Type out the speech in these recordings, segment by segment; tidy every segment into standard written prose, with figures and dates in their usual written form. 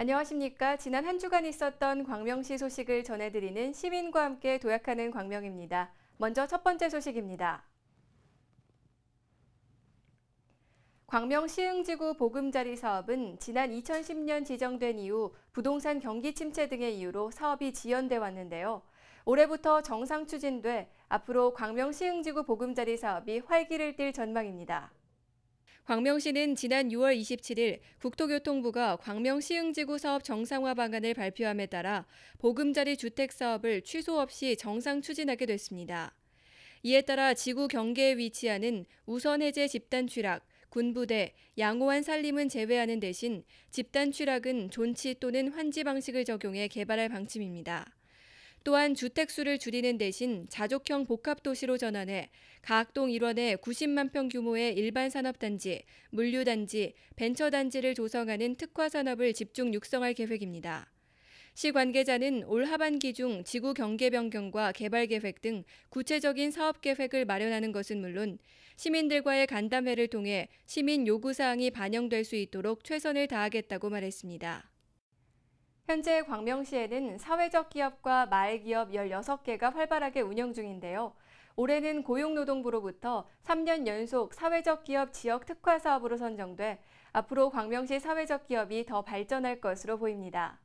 안녕하십니까. 지난 한 주간 있었던 광명시 소식을 전해드리는 시민과 함께 도약하는 광명입니다. 먼저 첫 번째 소식입니다. 광명 시흥지구 보금자리 사업은 지난 2010년 지정된 이후 부동산 경기 침체 등의 이유로 사업이 지연돼 왔는데요. 올해부터 정상 추진돼 앞으로 광명 시흥지구 보금자리 사업이 활기를 띨 전망입니다. 광명시는 지난 6월 27일 국토교통부가 광명 시흥지구 사업 정상화 방안을 발표함에 따라 보금자리 주택 사업을 취소 없이 정상 추진하게 됐습니다. 이에 따라 지구 경계에 위치하는 우선해제 집단 취락, 군부대, 양호한 산림은 제외하는 대신 집단 취락은 존치 또는 환지 방식을 적용해 개발할 방침입니다. 또한 주택수를 줄이는 대신 자족형 복합도시로 전환해 가학동 일원에 90만 평 규모의 일반 산업단지, 물류단지, 벤처단지를 조성하는 특화산업을 집중 육성할 계획입니다. 시 관계자는 올 하반기 중 지구 경계 변경과 개발 계획 등 구체적인 사업 계획을 마련하는 것은 물론 시민들과의 간담회를 통해 시민 요구사항이 반영될 수 있도록 최선을 다하겠다고 말했습니다. 현재 광명시에는 사회적 기업과 마을기업 16개가 활발하게 운영 중인데요. 올해는 고용노동부로부터 3년 연속 사회적 기업 지역 특화 사업으로 선정돼 앞으로 광명시 사회적 기업이 더 발전할 것으로 보입니다.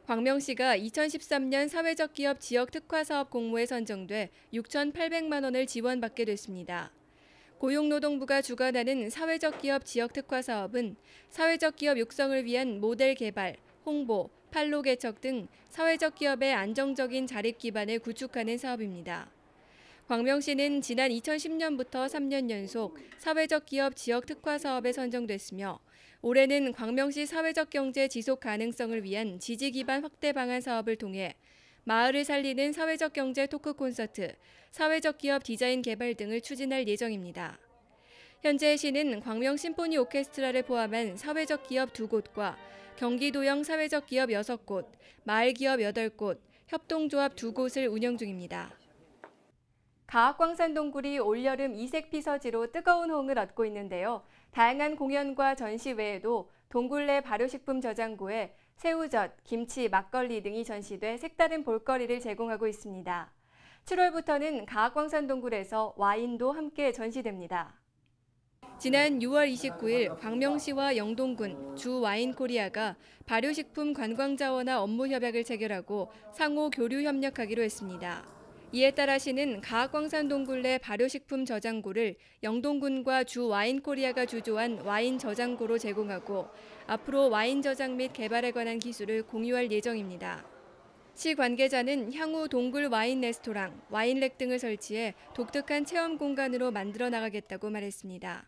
광명시가 2013년 사회적 기업 지역 특화 사업 공모에 선정돼 6,800만 원을 지원받게 됐습니다. 고용노동부가 주관하는 사회적 기업 지역 특화 사업은 사회적 기업 육성을 위한 모델 개발, 홍보, 판로 개척 등 사회적 기업의 안정적인 자립 기반을 구축하는 사업입니다. 광명시는 지난 2010년부터 3년 연속 사회적 기업 지역 특화 사업에 선정됐으며 올해는 광명시 사회적 경제 지속 가능성을 위한 지지 기반 확대 방안 사업을 통해 마을을 살리는 사회적 경제 토크 콘서트, 사회적 기업 디자인 개발 등을 추진할 예정입니다. 현재 시는 광명 심포니 오케스트라를 포함한 사회적 기업 2곳과 경기도형 사회적 기업 6곳, 마을 기업 8곳, 협동조합 2곳을 운영 중입니다. 가학광산 동굴이 올여름 이색 피서지로 뜨거운 호응을 얻고 있는데요. 다양한 공연과 전시 외에도 동굴 내 발효식품 저장고에 새우젓, 김치, 막걸리 등이 전시돼 색다른 볼거리를 제공하고 있습니다. 7월부터는 가학광산 동굴에서 와인도 함께 전시됩니다. 지난 6월 29일 광명시와 영동군, 주와인코리아가 발효식품 관광자원화 업무 협약을 체결하고 상호 교류 협력하기로 했습니다. 이에 따라 시는 가학광산 동굴 내 발효식품 저장고를 영동군과 주와인코리아가 주조한 와인 저장고로 제공하고 앞으로 와인 저장 및 개발에 관한 기술을 공유할 예정입니다. 시 관계자는 향후 동굴 와인 레스토랑, 와인렉 등을 설치해 독특한 체험 공간으로 만들어 나가겠다고 말했습니다.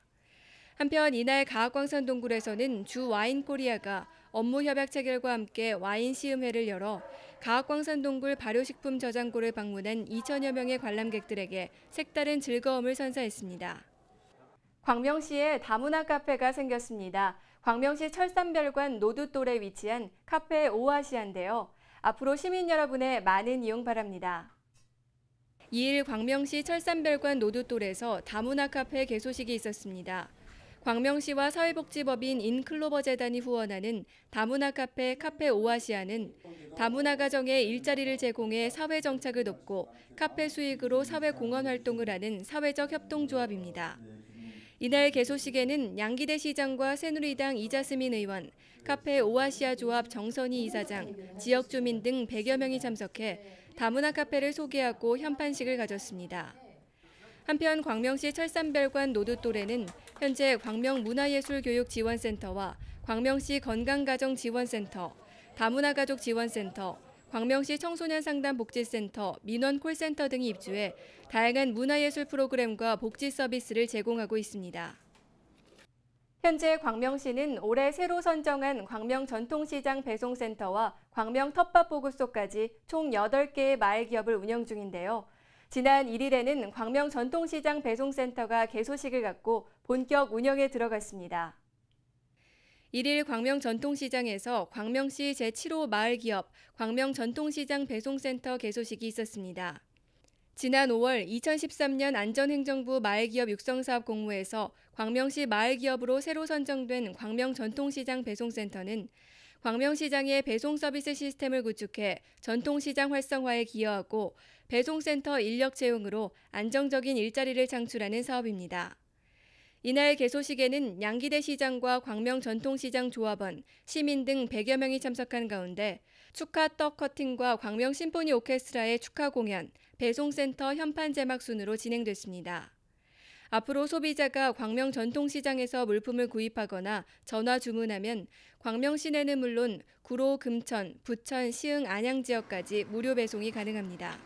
한편 이날 가학광산 동굴에서는 주와인코리아가 업무 협약 체결과 함께 와인 시음회를 열어 가학광산 동굴 발효식품 저장고를 방문한 2천여 명의 관람객들에게 색다른 즐거움을 선사했습니다. 광명시에 다문화 카페가 생겼습니다. 광명시 철산별관 노두돌에 위치한 카페 오아시아인데요. 앞으로 시민 여러분의 많은 이용 바랍니다. 2일 광명시 철산별관 노두돌에서 다문화 카페 개소식이 있었습니다. 광명시와 사회복지법인 인클로버 재단이 후원하는 다문화 카페 오아시아는 다문화 가정에 일자리를 제공해 사회 정착을 돕고 카페 수익으로 사회 공헌 활동을 하는 사회적 협동조합입니다. 이날 개소식에는 양기대 시장과 새누리당 이자스민 의원, 카페 오아시아 조합 정선희 이사장, 지역 주민 등 100여 명이 참석해 다문화 카페를 소개하고 현판식을 가졌습니다. 한편 광명시 철산별관 노두돌에는 현재 광명문화예술교육지원센터와 광명시 건강가정지원센터, 다문화가족지원센터, 광명시 청소년상담복지센터, 민원콜센터 등이 입주해 다양한 문화예술 프로그램과 복지 서비스를 제공하고 있습니다. 현재 광명시는 올해 새로 선정한 광명전통시장 배송센터와 광명 텃밭보급소까지 총 8개의 마을기업을 운영 중인데요. 지난 1일에는 광명 전통시장 배송센터가 개소식을 갖고 본격 운영에 들어갔습니다. 1일 광명 전통시장에서 광명시 제7호 마을기업 광명 전통시장 배송센터 개소식이 있었습니다. 지난 5월 2013년 안전행정부 마을기업 육성사업 공모에서 광명시 마을기업으로 새로 선정된 광명 전통시장 배송센터는 광명시장의 배송 서비스 시스템을 구축해 전통시장 활성화에 기여하고 배송센터 인력 채용으로 안정적인 일자리를 창출하는 사업입니다. 이날 개소식에는 양기대 시장과 광명 전통시장 조합원, 시민 등 100여 명이 참석한 가운데 축하 떡 커팅과 광명 심포니 오케스트라의 축하 공연, 배송센터 현판 제막 순으로 진행됐습니다. 앞으로 소비자가 광명 전통시장에서 물품을 구입하거나 전화 주문하면 광명 시내는 물론 구로, 금천, 부천, 시흥, 안양 지역까지 무료 배송이 가능합니다.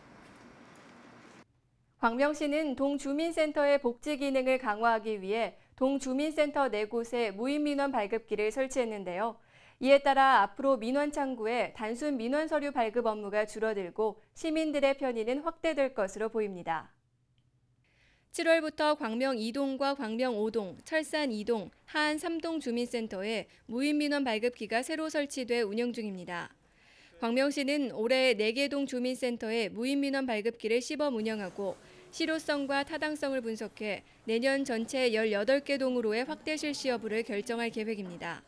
광명시는 동주민센터의 복지 기능을 강화하기 위해 동주민센터 4곳에 무인민원 발급기를 설치했는데요. 이에 따라 앞으로 민원 창구에 단순 민원 서류 발급 업무가 줄어들고 시민들의 편의는 확대될 것으로 보입니다. 7월부터 광명 2동과 광명 5동, 철산 2동, 하안 3동 주민센터에 무인민원 발급기가 새로 설치돼 운영 중입니다. 광명시는 올해 4개 동 주민센터에 무인민원 발급기를 시범 운영하고 실효성과 타당성을 분석해 내년 전체 18개 동으로의 확대 실시 여부를 결정할 계획입니다.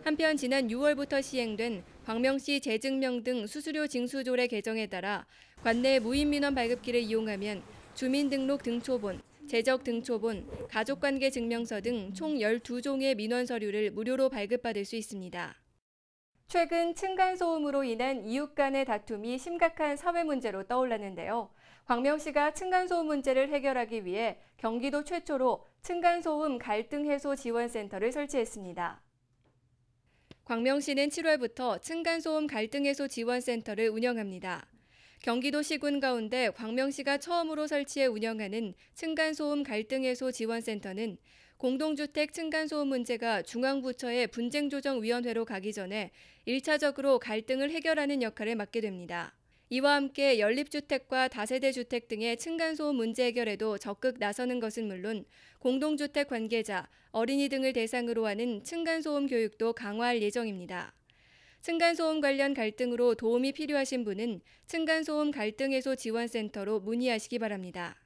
한편 지난 6월부터 시행된 광명시 재증명 등 수수료 징수조례 개정에 따라 관내 무인민원 발급기를 이용하면 주민등록 등초본, 재적 등초본, 가족관계 증명서 등 총 12종의 민원 서류를 무료로 발급받을 수 있습니다. 최근 층간소음으로 인한 이웃 간의 다툼이 심각한 사회 문제로 떠올랐는데요. 광명시가 층간소음 문제를 해결하기 위해 경기도 최초로 층간소음 갈등 해소 지원센터를 설치했습니다. 광명시는 7월부터 층간소음 갈등 해소 지원센터를 운영합니다. 경기도 시군 가운데 광명시가 처음으로 설치해 운영하는 층간소음 갈등 해소 지원센터는 공동주택 층간소음 문제가 중앙부처의 분쟁조정위원회로 가기 전에 1차적으로 갈등을 해결하는 역할을 맡게 됩니다. 이와 함께 연립주택과 다세대 주택 등의 층간소음 문제 해결에도 적극 나서는 것은 물론 공동주택 관계자, 어린이 등을 대상으로 하는 층간소음 교육도 강화할 예정입니다. 층간소음 관련 갈등으로 도움이 필요하신 분은 층간소음 갈등 해소 지원센터로 문의하시기 바랍니다.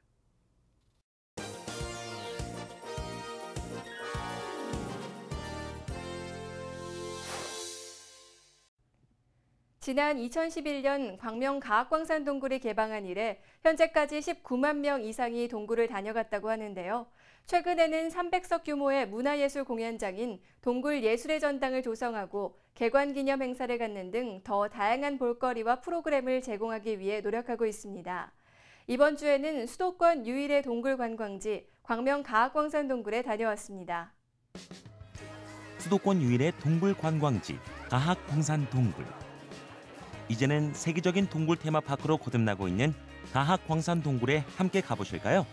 지난 2011년 광명 가학광산 동굴이 개방한 이래 현재까지 19만 명 이상이 동굴을 다녀갔다고 하는데요. 최근에는 300석 규모의 문화예술 공연장인 동굴 예술의 전당을 조성하고 개관 기념 행사를 갖는 등 더 다양한 볼거리와 프로그램을 제공하기 위해 노력하고 있습니다. 이번 주에는 수도권 유일의 동굴 관광지 광명 가학광산 동굴에 다녀왔습니다. 수도권 유일의 동굴 관광지 가학광산 동굴. 이제는 세계적인 동굴 테마파크로 거듭나고 있는 가학광산 동굴에 함께 가보실까요?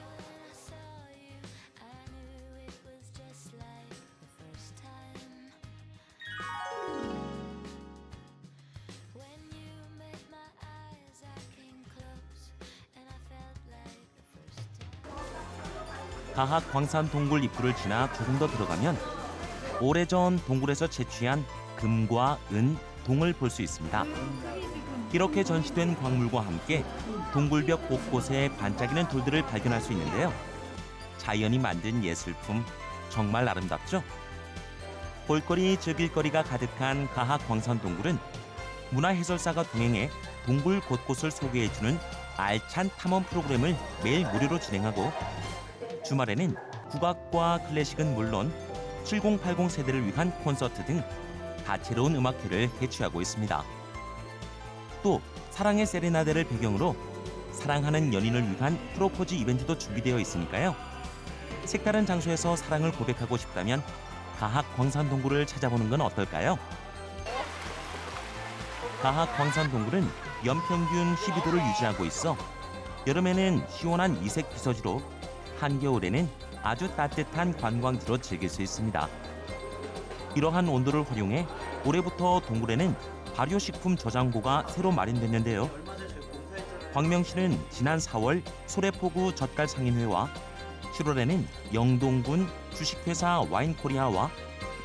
가학광산 동굴 입구를 지나 조금 더 들어가면 오래전 동굴에서 채취한 금과 은, 동을 볼 수 있습니다. 이렇게 전시된 광물과 함께 동굴벽 곳곳에 반짝이는 돌들을 발견할 수 있는데요. 자연이 만든 예술품 정말 아름답죠? 볼거리, 즐길거리가 가득한 가학광산 동굴은 문화해설사가 동행해 동굴 곳곳을 소개해주는 알찬 탐험 프로그램을 매일 무료로 진행하고 주말에는 국악과 클래식은 물론 7080 세대를 위한 콘서트 등 다채로운 음악회를 개최하고 있습니다. 또 사랑의 세레나데를 배경으로 사랑하는 연인을 위한 프로포즈 이벤트도 준비되어 있으니까요. 색다른 장소에서 사랑을 고백하고 싶다면 가학광산 동굴을 찾아보는 건 어떨까요? 가학광산 동굴은 연평균 12도를 유지하고 있어 여름에는 시원한 이색 비서지로 한겨울에는 아주 따뜻한 관광지로 즐길 수 있습니다. 이러한 온도를 활용해 올해부터 동굴에는 발효식품 저장고가 새로 마련됐는데요. 광명시는 지난 4월 소래포구 젓갈상인회와 7월에는 영동군 주식회사 와인코리아와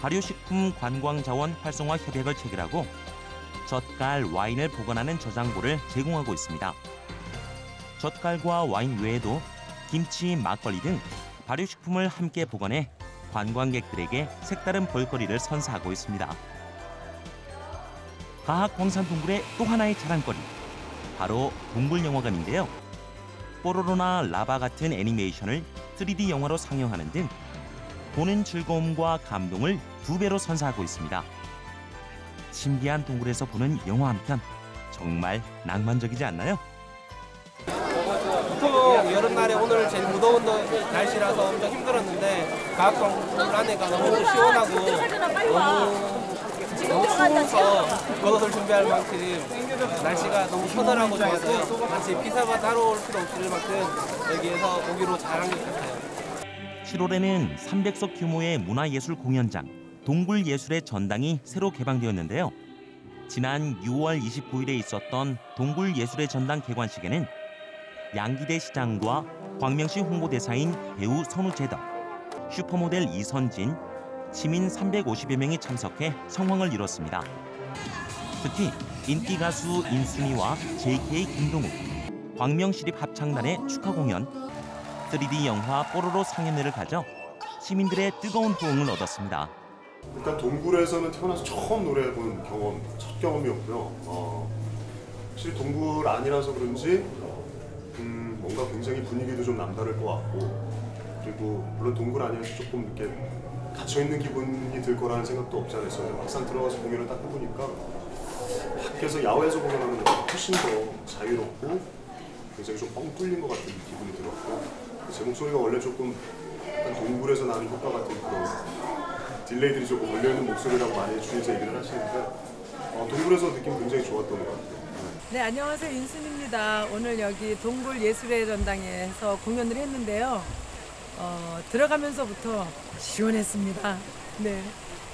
발효식품 관광자원 활성화 협약을 체결하고 젓갈, 와인을 보관하는 저장고를 제공하고 있습니다. 젓갈과 와인 외에도 김치, 막걸리 등 발효식품을 함께 보관해 관광객들에게 색다른 볼거리를 선사하고 있습니다. 가학 광산 동굴의 또 하나의 자랑거리, 바로 동굴영화관인데요. 뽀로로나 라바 같은 애니메이션을 3D 영화로 상영하는 등 보는 즐거움과 감동을 2배로 선사하고 있습니다. 신비한 동굴에서 보는 영화 한 편, 정말 낭만적이지 않나요? 보통 여름날에 오늘 제일 무더운 날씨라서 엄청 힘들었는데 가학동굴 안에가 너무 시원하고 너무 추워서 겉옷을 준비할 만큼 날씨가 너무 서늘하고 좋아서요. 마치 피서가 따로 올 필요 없을 만큼 여기에서 오기로 잘한 것 같아요. 7월에는 300석 규모의 문화예술 공연장, 동굴예술의 전당이 새로 개방되었는데요. 지난 6월 29일에 있었던 동굴예술의 전당 개관식에는 양기대 시장과 광명시 홍보대사인 배우 선우재덕, 슈퍼모델 이선진, 시민 350여 명이 참석해 성황을 이뤘습니다. 특히 인기 가수 인순이와 JK 김동욱, 광명시립 합창단의 축하 공연, 3D 영화 뽀로로 상영회를 가져 시민들의 뜨거운 호응을 얻었습니다. 일단 동굴에서는 태어나서 처음 노래해본 경험, 첫 경험이었고요. 확실히 동굴 아니라서 그런지 뭔가 굉장히 분위기도 좀 남다를 것 같고, 그리고 물론 동굴 아니어서 조금 이렇게 갇혀있는 기분이 들 거라는 생각도 없지 않았어요. 막상 들어가서 공연을 딱 해보니까 밖에서 야외에서 공연하는 것보다 훨씬 더 자유롭고 굉장히 좀 뻥 뚫린 것 같은 기분이 들었고, 제 목소리가 원래 조금 약간 동굴에서 나는 효과 같은 그런 딜레이들이 조금 걸려있는 목소리라고 많이 주위에서 얘기를 하시는데 동굴에서 느낌 굉장히 좋았던 것 같아요. 네, 안녕하세요. 인순입니다. 오늘 여기 동굴예술의 전당에서 공연을 했는데요. 들어가면서부터 시원했습니다. 네.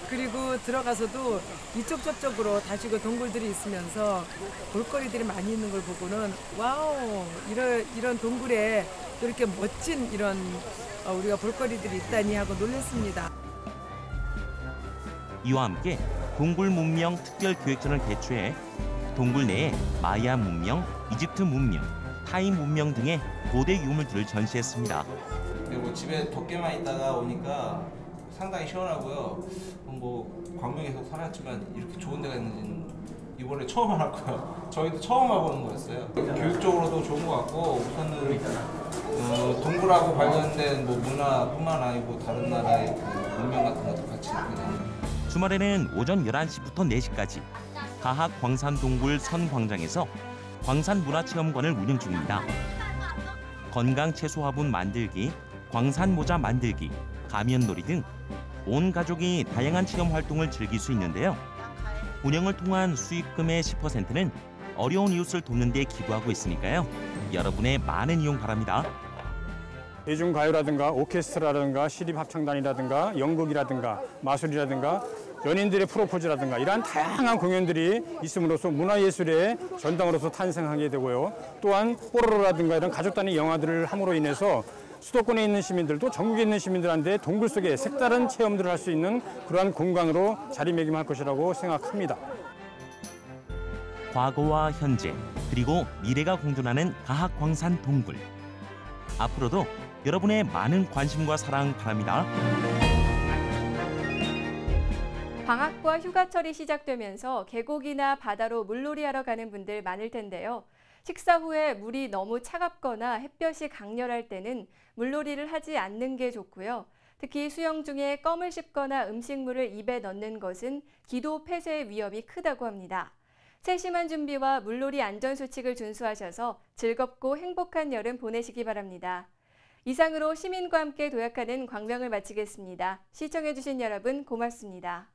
그리고 들어가서도 이쪽 저쪽으로 다시고 동굴들이 있으면서 볼거리들이 많이 있는 걸 보고는 와우, 이런 동굴에 이렇게 멋진 이런 우리가 볼거리들이 있다니 하고 놀랐습니다. 이와 함께 동굴 문명 특별 기획전을 개최해 동굴 내에 마야 문명, 이집트 문명, 타이 문명 등의 고대 유물들을 전시했습니다. 그리고 집에 덮개만 있다가 오니까 상당히 시원하고요. 뭐 광명에서 살았지만 이렇게 좋은 데가 있는지는 이번에 처음 알았고요. 저희도 처음 와보는 거였어요. 교육적으로도 좋은 것 같고, 우선은 동굴하고 관련된 뭐 문화뿐만 아니고 다른 나라의 그 문명 같은 것도 같이 느끼게 됩니다. 주말에는 오전 11시부터 4시까지 가학 광산동굴 선광장에서 광산문화체험관을 운영 중입니다. 건강채소화분 만들기, 광산모자 만들기, 가면놀이 등 온 가족이 다양한 체험 활동을 즐길 수 있는데요. 운영을 통한 수익금의 10%는 어려운 이웃을 돕는 데 기부하고 있으니까요. 여러분의 많은 이용 바랍니다. 대중가요라든가 오케스트라라든가 시립합창단이라든가 연극이라든가 마술이라든가 연인들의 프로포즈라든가 이러한 다양한 공연들이 있음으로써 문화예술의 전당으로서 탄생하게 되고요. 또한 뽀로로라든가 이런 가족 단위 영화들을 함으로 인해서 수도권에 있는 시민들도 전국에 있는 시민들한테 동굴 속에 색다른 체험들을 할 수 있는 그러한 공간으로 자리매김할 것이라고 생각합니다. 과거와 현재, 그리고 미래가 공존하는 가학 광산 동굴. 앞으로도 여러분의 많은 관심과 사랑 바랍니다. 방학과 휴가철이 시작되면서 계곡이나 바다로 물놀이하러 가는 분들 많을 텐데요. 식사 후에 물이 너무 차갑거나 햇볕이 강렬할 때는 물놀이를 하지 않는 게 좋고요. 특히 수영 중에 껌을 씹거나 음식물을 입에 넣는 것은 기도 폐쇄의 위험이 크다고 합니다. 세심한 준비와 물놀이 안전수칙을 준수하셔서 즐겁고 행복한 여름 보내시기 바랍니다. 이상으로 시민과 함께 도약하는 광명을 마치겠습니다. 시청해주신 여러분 고맙습니다.